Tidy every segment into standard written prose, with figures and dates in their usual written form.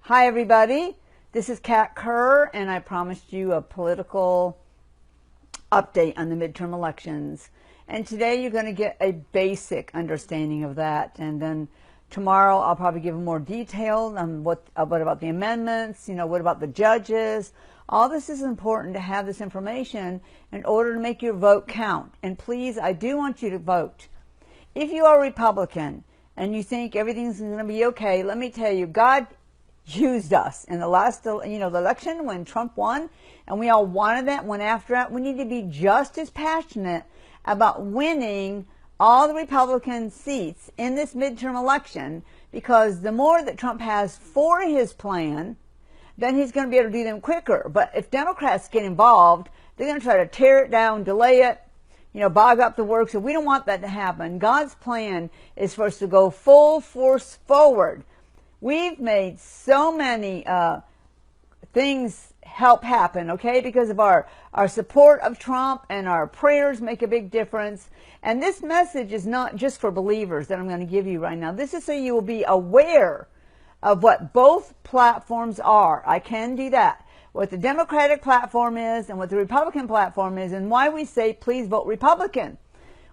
Hi everybody, this is Kat Kerr, and I promised you a political update on the midterm elections. And today you're going to get a basic understanding of that, and then tomorrow I'll probably give more detail on what about the amendments, what about the judges. All this is important to have this information in order to make your vote count. And please, I do want you to vote. If you are a Republican and you think everything's going to be okay, let me tell you, God used us in the last, the election when Trump won, and we all wanted that, went after it. We need to be just as passionate about winning all the Republican seats in this midterm election, because the more that Trump has for his plan, then he's going to be able to do them quicker. But if Democrats get involved, they're going to try to tear it down, delay it, bog up the works. So we don't want that to happen. God's plan is for us to go full force forward. We've made so many things help happen, okay, because of our support of Trump, and our prayers make a big difference. And this message is not just for believers that I'm going to give you right now. This is so you will be aware of what both platforms are. I can do that. What the Democratic platform is and what the Republican platform is, and why we say please vote Republican.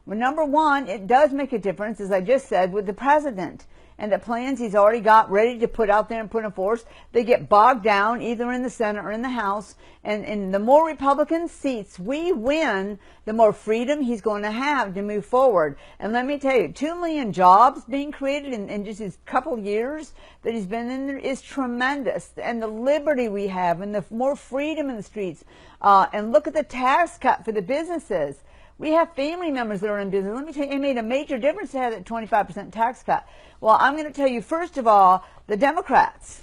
Well, number one, it does make a difference, as I just said, with the president and the plans he's already got ready to put out there and put in force. They get bogged down either in the Senate or in the House. And the more Republican seats we win, the more freedom he's going to have to move forward. And let me tell you, 2 million jobs being created in just his couple years that he's been in there is tremendous. And the liberty we have, and the more freedom in the streets. And look at the tax cut for the businesses. We have family members that are in business. Let me tell you, it made a major difference to have that 25% tax cut. Well, I'm going to tell you, first of all, the Democrats.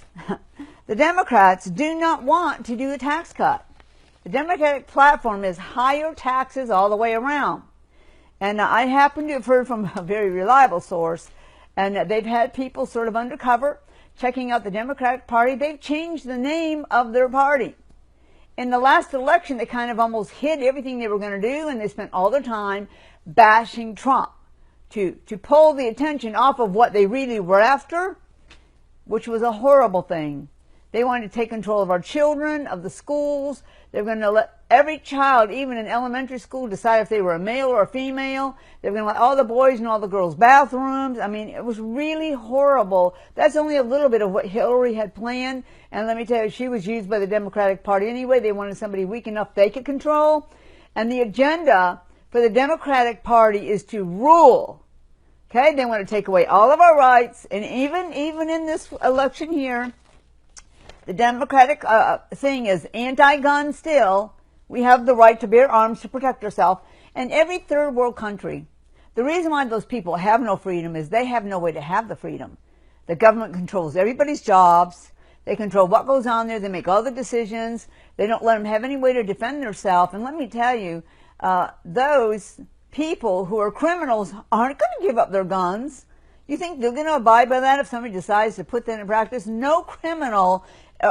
The Democrats do not want to do a tax cut. The Democratic platform is higher taxes all the way around. And I happen to have heard from a very reliable source, and they've had people sort of undercover checking out the Democratic Party. They've changed the name of their party. In the last election, they kind of almost hid everything they were going to do, and they spent all their time bashing Trump to pull the attention off of what they really were after, which was a horrible thing. They wanted to take control of our children, of the schools. They were going to let every child, even in elementary school, decide if they were a male or a female. They were going to let all the boys in all the girls' bathrooms. I mean, it was really horrible. That's only a little bit of what Hillary had planned. And let me tell you, she was used by the Democratic Party anyway. They wanted somebody weak enough they could control. And the agenda for the Democratic Party is to rule. Okay? They want to take away all of our rights. And even in this election here, the Democratic thing is anti-gun still. We have the right to bear arms to protect ourselves. And every third world country, the reason why those people have no freedom is they have no way to have the freedom. The government controls everybody's jobs. They control what goes on there. They make all the decisions. They don't let them have any way to defend themselves. And let me tell you, those people who are criminals aren't going to give up their guns. You think they're going to abide by that if somebody decides to put that in practice? No criminal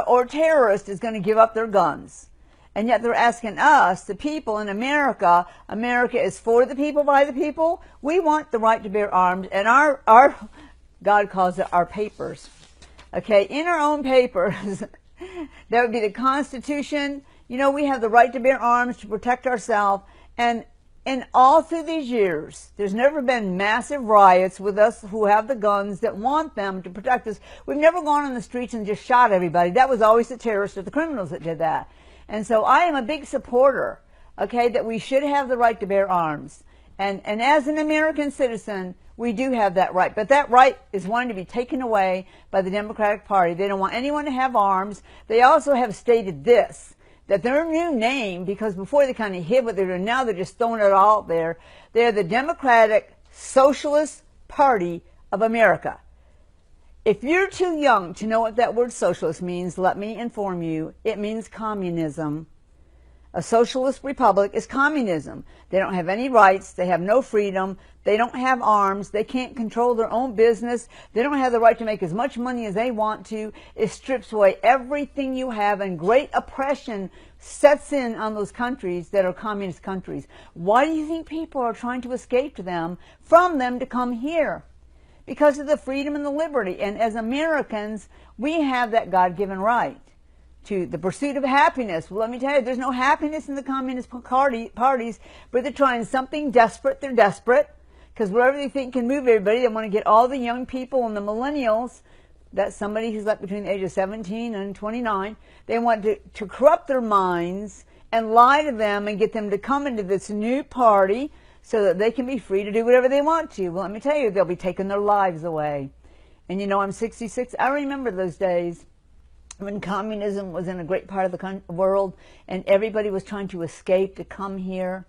or terrorist is going to give up their guns. And yet they're asking us, the people in America, America is for the people, by the people. We want the right to bear arms, and our God calls it our papers. Okay, in our own papers, that would be the Constitution. We have the right to bear arms to protect ourselves. And all through these years, there's never been massive riots with us who have the guns that want them to protect us. We've never gone on the streets and just shot everybody. That was always the terrorists or the criminals that did that. And so I am a big supporter, okay, that we should have the right to bear arms. And as an American citizen, we do have that right. But that right is wanting to be taken away by the Democratic Party. They don't want anyone to have arms. They also have stated this, that their new name, because before they kind of hid what they were doing, now they're just throwing it all out there. They're the Democratic Socialist Party of America. If you're too young to know what that word socialist means, let me inform you. It means communism. A socialist republic is communism. They don't have any rights. They have no freedom. They don't have arms. They can't control their own business. They don't have the right to make as much money as they want to. It strips away everything you have, and great oppression sets in on those countries that are communist countries. Why do you think people are trying to escape from them to come here? because of the freedom and the liberty. And as Americans, we have that God-given right to the pursuit of happiness. Well, let me tell you, there's no happiness in the communist parties, but they're trying something desperate. They're desperate because whatever they think can move everybody, they want to get all the young people and the millennials, that's somebody who's like between the age of 17 and 29, they want to corrupt their minds and lie to them and get them to come into this new party so that they can be free to do whatever they want to. Well, let me tell you, they'll be taking their lives away. And you know, I'm 66. I remember those days when communism was in a great part of the world and everybody was trying to escape to come here.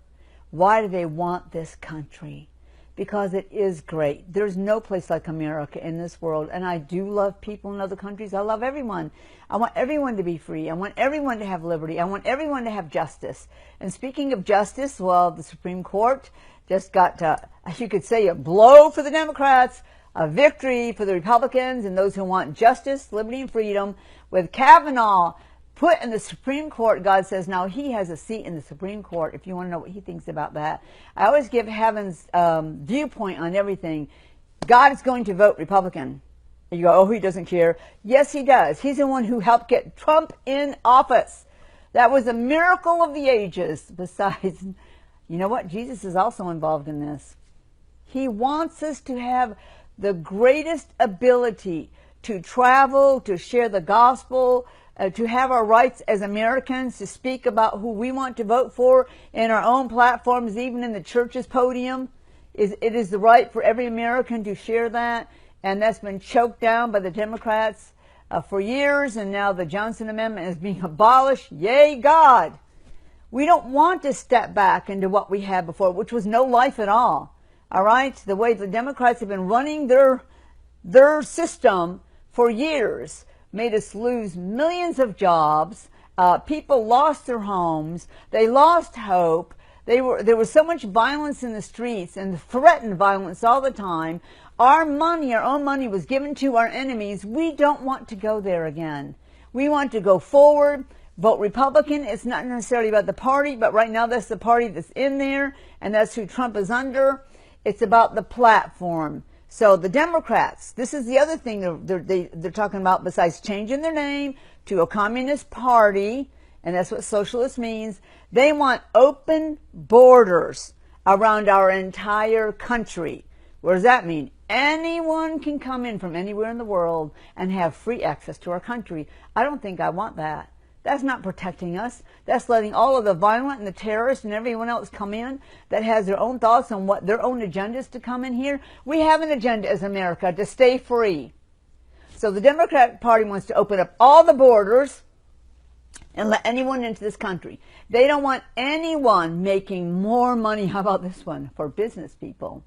Why do they want this country? Because it is great. There's no place like America in this world. And I do love people in other countries. I love everyone. I want everyone to be free. I want everyone to have liberty. I want everyone to have justice. And speaking of justice, well, the Supreme Court just got, you could say, a blow for the Democrats, a victory for the Republicans and those who want justice, liberty, and freedom. With Kavanaugh put in the Supreme Court, God says now he has a seat in the Supreme Court, if you want to know what he thinks about that. I always give heaven's viewpoint on everything. God is going to vote Republican. You go, oh, he doesn't care. Yes, he does. He's the one who helped get Trump in office. That was a miracle of the ages. Besides, you know what? Jesus is also involved in this. He wants us to have the greatest ability to travel, to share the gospel, to have our rights as Americans, to speak about who we want to vote for in our own platforms, even in the church's podium. It is the right for every American to share that, and that's been choked down by the Democrats for years, and now the Johnson Amendment is being abolished. Yay, God! We don't want to step back into what we had before, which was no life at all. All right? The way the Democrats have been running their system for years made us lose millions of jobs. People lost their homes. They lost hope. There was so much violence in the streets and threatened violence all the time. Our money, our own money, was given to our enemies. We don't want to go there again. We want to go forward, vote Republican. It's not necessarily about the party, but right now that's the party that's in there, and that's who Trump is under. It's about the platform. So the Democrats, this is the other thing they're talking about besides changing their name to a communist party, and that's what socialist means. They want open borders around our entire country. What does that mean? Anyone can come in from anywhere in the world and have free access to our country. I don't think I want that. That's not protecting us. That's letting all of the violent and the terrorists and everyone else come in that has their own thoughts on what their own agendas to come in here. We have an agenda as America to stay free. So the Democratic Party wants to open up all the borders and let anyone into this country. They don't want anyone making more money. How about this one? For business people.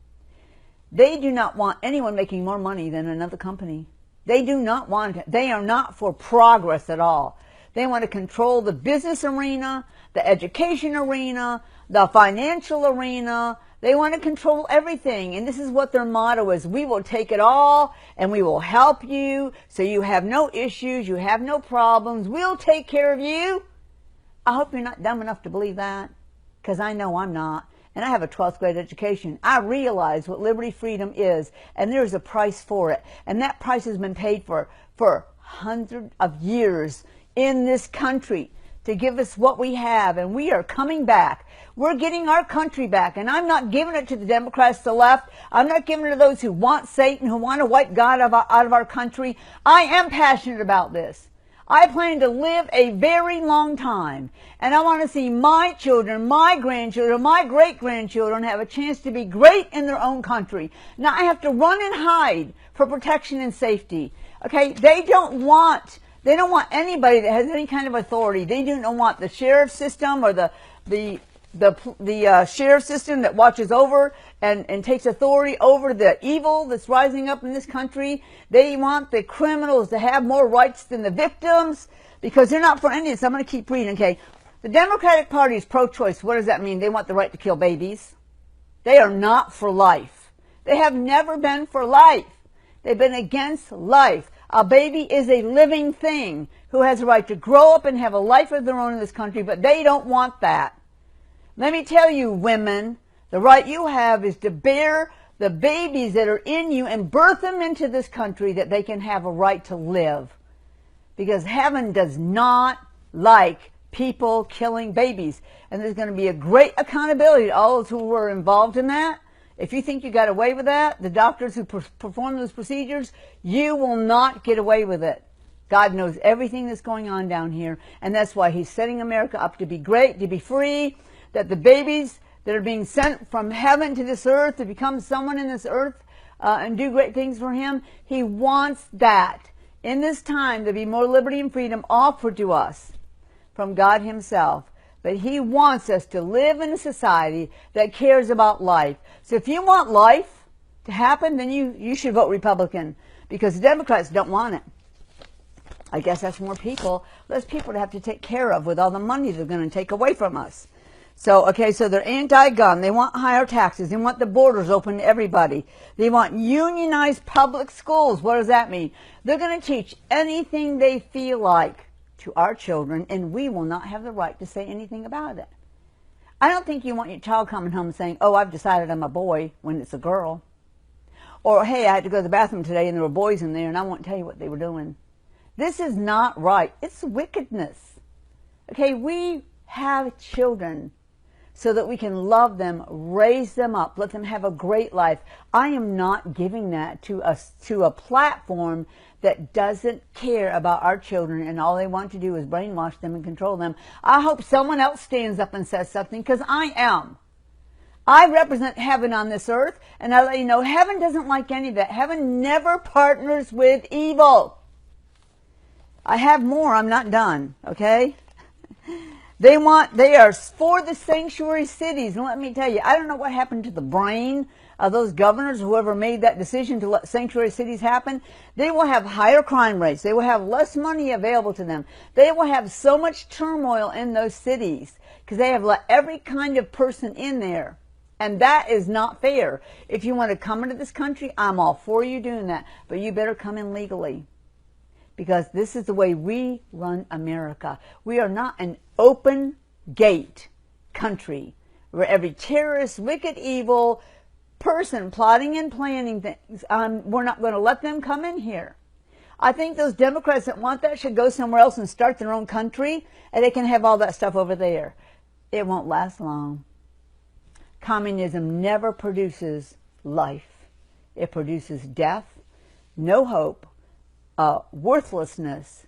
They do not want anyone making more money than another company. They do not want it. They are not for progress at all. They want to control the business arena, the education arena, the financial arena. They want to control everything. And this is what their motto is. We will take it all and we will help you so you have no issues, you have no problems. We'll take care of you. I hope you're not dumb enough to believe that, because I know I'm not. And I have a 12th grade education. I realize what liberty, freedom is, and there's a price for it. And that price has been paid for hundreds of years in this country to give us what we have, and we are coming back. We're getting our country back, and I'm not giving it to the Democrats, the left. I'm not giving it to those who want Satan, who want to wipe God out of our country. I am passionate about this. I plan to live a very long time, and I want to see my children, my grandchildren, my great-grandchildren have a chance to be great in their own country. Now I have to run and hide for protection and safety. Okay, they don't want anybody that has any kind of authority. They do not want the sheriff system or the sheriff system that watches over and takes authority over the evil that's rising up in this country. They want the criminals to have more rights than the victims, because they're not for any of this. I'm going to keep reading, okay? The Democratic Party is pro-choice. What does that mean? They want the right to kill babies. They are not for life. They have never been for life. They've been against life. A baby is a living thing who has a right to grow up and have a life of their own in this country, but they don't want that. Let me tell you, women, the right you have is to bear the babies that are in you and birth them into this country that they can have a right to live. Because heaven does not like people killing babies. And there's going to be a great accountability to all those who were involved in that. If you think you got away with that, the doctors who perform those procedures, you will not get away with it. God knows everything that's going on down here, and that's why he's setting America up to be great, to be free, that the babies that are being sent from heaven to this earth to become someone in this earth and do great things for him, he wants that in this time to be more liberty and freedom offered to us from God himself. But he wants us to live in a society that cares about life. So if you want life to happen, then you should vote Republican, because the Democrats don't want it. I guess that's more people, less people to have to take care of with all the money they're going to take away from us. So, okay, so they're anti-gun. They want higher taxes. They want the borders open to everybody. They want unionized public schools. What does that mean? They're going to teach anything they feel like to our children, and we will not have the right to say anything about it. I don't think you want your child coming home saying, oh, I've decided I'm a boy, when it's a girl. Or, hey, I had to go to the bathroom today and there were boys in there and I won't tell you what they were doing. This is not right. It's wickedness. Okay, we have children so that we can love them, raise them up, let them have a great life. I am not giving that to a platform that doesn't care about our children, and all they want to do is brainwash them and control them. I hope someone else stands up and says something, because I am. I represent heaven on this earth, and I let you know, heaven doesn't like any of that. Heaven never partners with evil. I have more. I'm not done, okay? They are for the sanctuary cities. And let me tell you, I don't know what happened to the brain of those governors, whoever made that decision to let sanctuary cities happen. They will have higher crime rates. They will have less money available to them. They will have so much turmoil in those cities because they have let every kind of person in there. And that is not fair. If you want to come into this country, I'm all for you doing that. But you better come in legally. Because this is the way we run America. We are not an open gate country where every terrorist, wicked, evil person plotting and planning things, we're not going to let them come in here. I think those Democrats that want that should go somewhere else and start their own country, and they can have all that stuff over there. It won't last long. Communism never produces life. It produces death, no hope, worthlessness,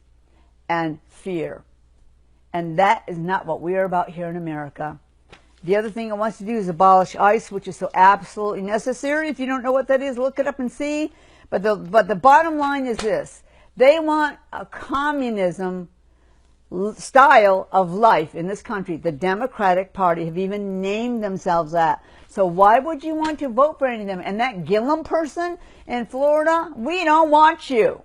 and fear. And that is not what we are about here in America. The other thing it wants to do is abolish ICE, which is so absolutely necessary. If you don't know what that is, look it up and see. But the bottom line is this. They want a communism style of life in this country. The Democratic Party have even named themselves that. So why would you want to vote for any of them? And that Gillum person in Florida, we don't want you.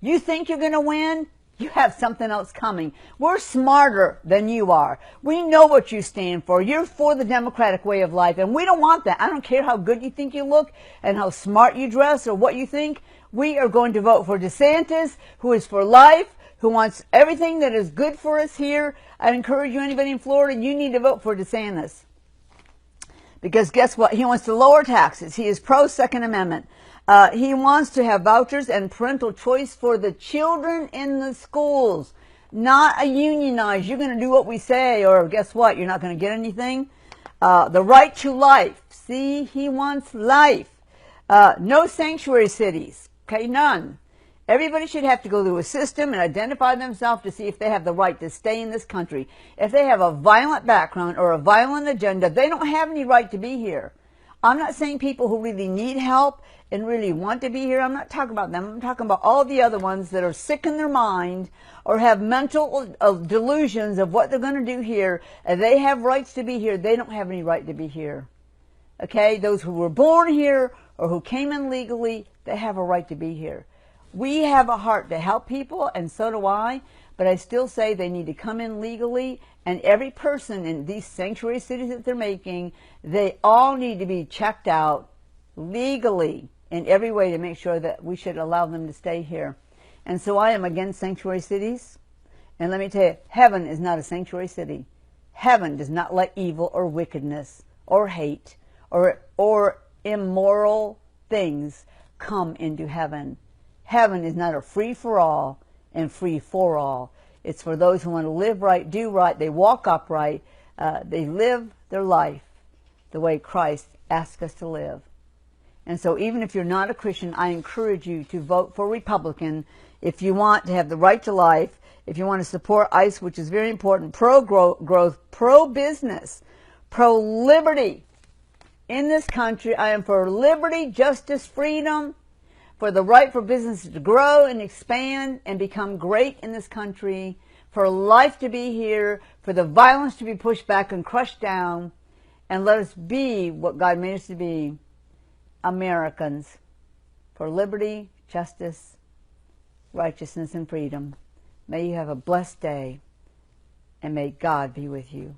You think you're going to win? You have something else coming. We're smarter than you are. We know what you stand for. You're for the Democratic way of life, and we don't want that. I don't care how good you think you look and how smart you dress or what you think. We are going to vote for DeSantis, who is for life, who wants everything that is good for us here. I encourage you, anybody in Florida, you need to vote for DeSantis. Because guess what? He wants to lower taxes. He is pro-Second Amendment. He wants to have vouchers and parental choice for the children in the schools, not a unionized. You're going to do what we say, or guess what? You're not going to get anything. The right to life. See, he wants life. No sanctuary cities. Okay, none. Everybody should have to go through a system and identify themselves to see if they have the right to stay in this country. If they have a violent background or a violent agenda, they don't have any right to be here. I'm not saying people who really need help and really want to be here. I'm not talking about them. I'm talking about all the other ones that are sick in their mind or have mental delusions of what they're going to do here. And they have rights to be here. They don't have any right to be here. Okay? Those who were born here or who came in legally, they have a right to be here. We have a heart to help people, and so do I. But I still say they need to come in legally, and every person in these sanctuary cities that they're making, they all need to be checked out legally in every way to make sure that we should allow them to stay here. And so I am against sanctuary cities. And let me tell you, heaven is not a sanctuary city. Heaven does not let evil or wickedness or hate or immoral things come into heaven. Heaven is not a free-for-all and free-for-all. It's for those who want to live right, do right, they walk upright, they live their life the way Christ asked us to live. And so even if you're not a Christian, I encourage you to vote for Republican if you want to have the right to life, if you want to support ICE, which is very important, pro-growth, pro-business, pro-liberty. In this country, I am for liberty, justice, freedom, for the right for businesses to grow and expand and become great in this country, for life to be here, for the violence to be pushed back and crushed down, and let us be what God made us to be, Americans, for liberty, justice, righteousness, and freedom. May you have a blessed day, and may God be with you.